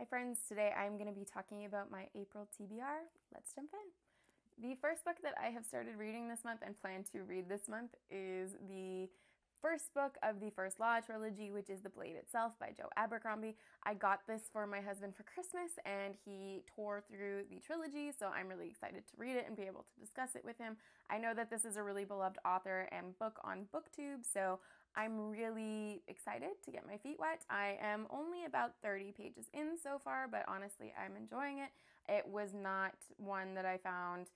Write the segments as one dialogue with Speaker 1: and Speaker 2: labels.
Speaker 1: Hi friends, today I'm going to be talking about my April TBR. Let's jump in. The first book that I have started reading this month and plan to read this month is the first book of the First Law trilogy, which is The Blade Itself by Joe Abercrombie. I got this for my husband for Christmas and he tore through the trilogy, so I'm really excited to read it and be able to discuss it with him. I know that this is a really beloved author and book on BookTube, so I'm really excited to get my feet wet. I am only about 30 pages in so far, but honestly, I'm enjoying it. It was not one that I found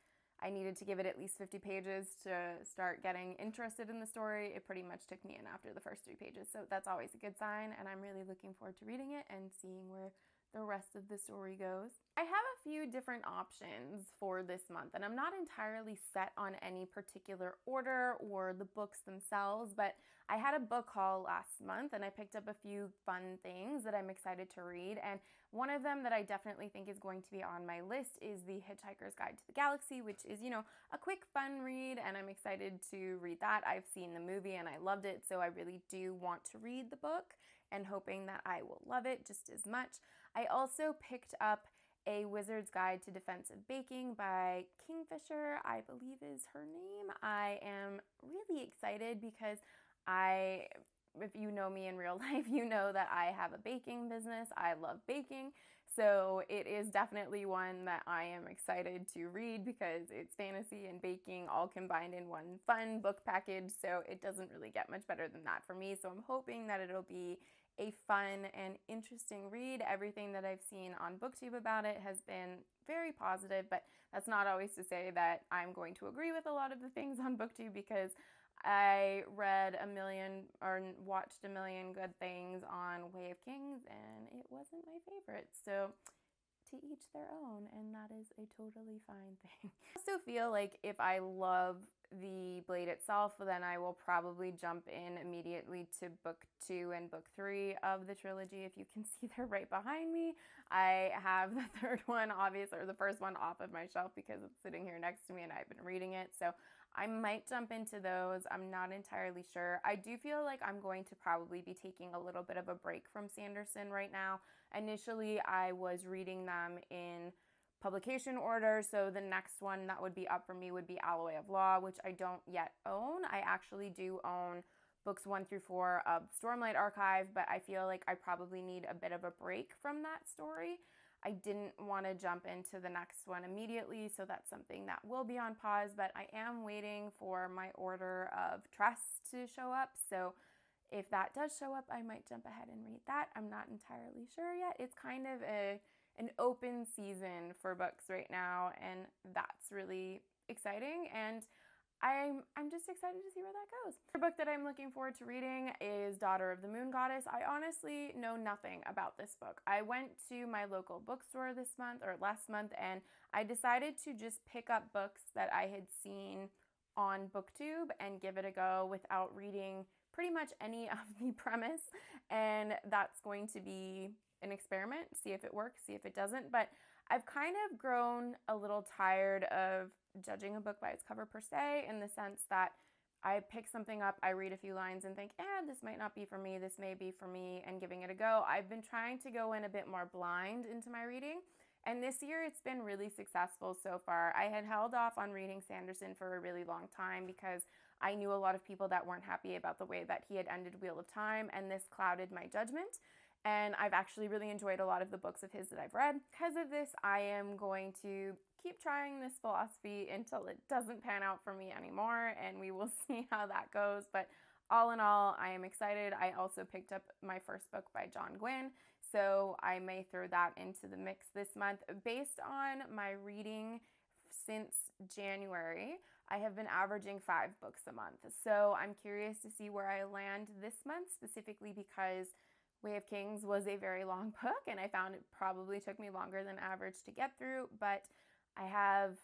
Speaker 1: I needed to give it at least 50 pages to start getting interested in the story. It pretty much took me in after the first 3 pages, so that's always a good sign, and I'm really looking forward to reading it and seeing where the rest of the story goes. I have a few different options for this month, and I'm not entirely set on any particular order or the books themselves, but I had a book haul last month and I picked up a few fun things that I'm excited to read, and one of them that I definitely think is going to be on my list is The Hitchhiker's Guide to the Galaxy, which is, a quick, fun read, and I'm excited to read that. I've seen the movie and I loved it, so I really do want to read the book and hoping that I will love it just as much. I also picked up A Wizard's Guide to Defensive Baking by Kingfisher, I believe is her name. I am really excited because if you know me in real life, you know that I have a baking business. I love baking, so it is definitely one that I am excited to read because it's fantasy and baking all combined in one fun book package, so it doesn't really get much better than that for me. So I'm hoping that it'll be a fun and interesting read. Everything that I've seen on BookTube about it has been very positive, but that's not always to say that I'm going to agree with a lot of the things on BookTube, because I read a million or watched a million good things on Way of Kings and it wasn't my favorite. So to each their own, and that is a totally fine thing. I also feel like if I love The Blade itself, then I will probably jump in immediately to book 2 and book 3 of the trilogy. If you can see, they're right behind me. I have the third one, obviously, or the first one off of my shelf because it's sitting here next to me and I've been reading it. So I might jump into those. I'm not entirely sure. I do feel like I'm going to probably be taking a little bit of a break from Sanderson right now. Initially, I was reading them in publication order, so the next one that would be up for me would be Alloy of Law, which I don't yet own. I actually do own books 1 through 4 of Stormlight Archive, but I feel like I probably need a bit of a break from that story. I didn't want to jump into the next one immediately, so that's something that will be on pause, but I am waiting for my order of Tress to show up, so if that does show up, I might jump ahead and read that. I'm not entirely sure yet. It's kind of an open season for books right now, and that's really exciting, and I'm just excited to see where that goes. The book that I'm looking forward to reading is Daughter of the Moon Goddess. I honestly know nothing about this book. I went to my local bookstore this month or last month, and I decided to just pick up books that I had seen on BookTube and give it a go without reading pretty much any of the premise, and that's going to be an experiment, see if it works, see if it doesn't. But I've kind of grown a little tired of judging a book by its cover per se, in the sense that I pick something up, I read a few lines and think, this might not be for me, this may be for me, and giving it a go. I've been trying to go in a bit more blind into my reading, and this year it's been really successful so far. I had held off on reading Sanderson for a really long time because I knew a lot of people that weren't happy about the way that he had ended Wheel of Time, and this clouded my judgment. And I've actually really enjoyed a lot of the books of his that I've read. Because of this, I am going to keep trying this philosophy until it doesn't pan out for me anymore, and we will see how that goes. But all in all, I am excited. I also picked up my first book by John Gwynne, so I may throw that into the mix this month. Based on my reading since January, I have been averaging 5 books a month. So I'm curious to see where I land this month, specifically because Way of Kings was a very long book, and I found it probably took me longer than average to get through, but I have,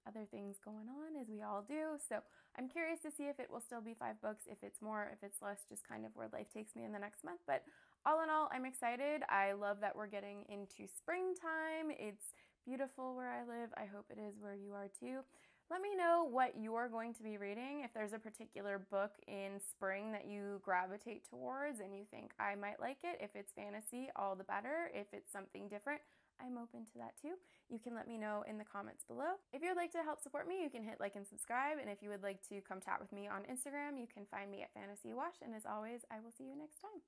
Speaker 1: other things going on, as we all do, so I'm curious to see if it will still be 5 books, if it's more, if it's less, just kind of where life takes me in the next month. But all in all, I'm excited. I love that we're getting into springtime. It's beautiful where I live. I hope it is where you are too. Let me know what you're going to be reading. If there's a particular book in spring that you gravitate towards and you think I might like it, if it's fantasy, all the better. If it's something different, I'm open to that too. You can let me know in the comments below. If you would like to help support me, you can hit like and subscribe. And if you would like to come chat with me on Instagram, you can find me at Fantasy Wash. And as always, I will see you next time.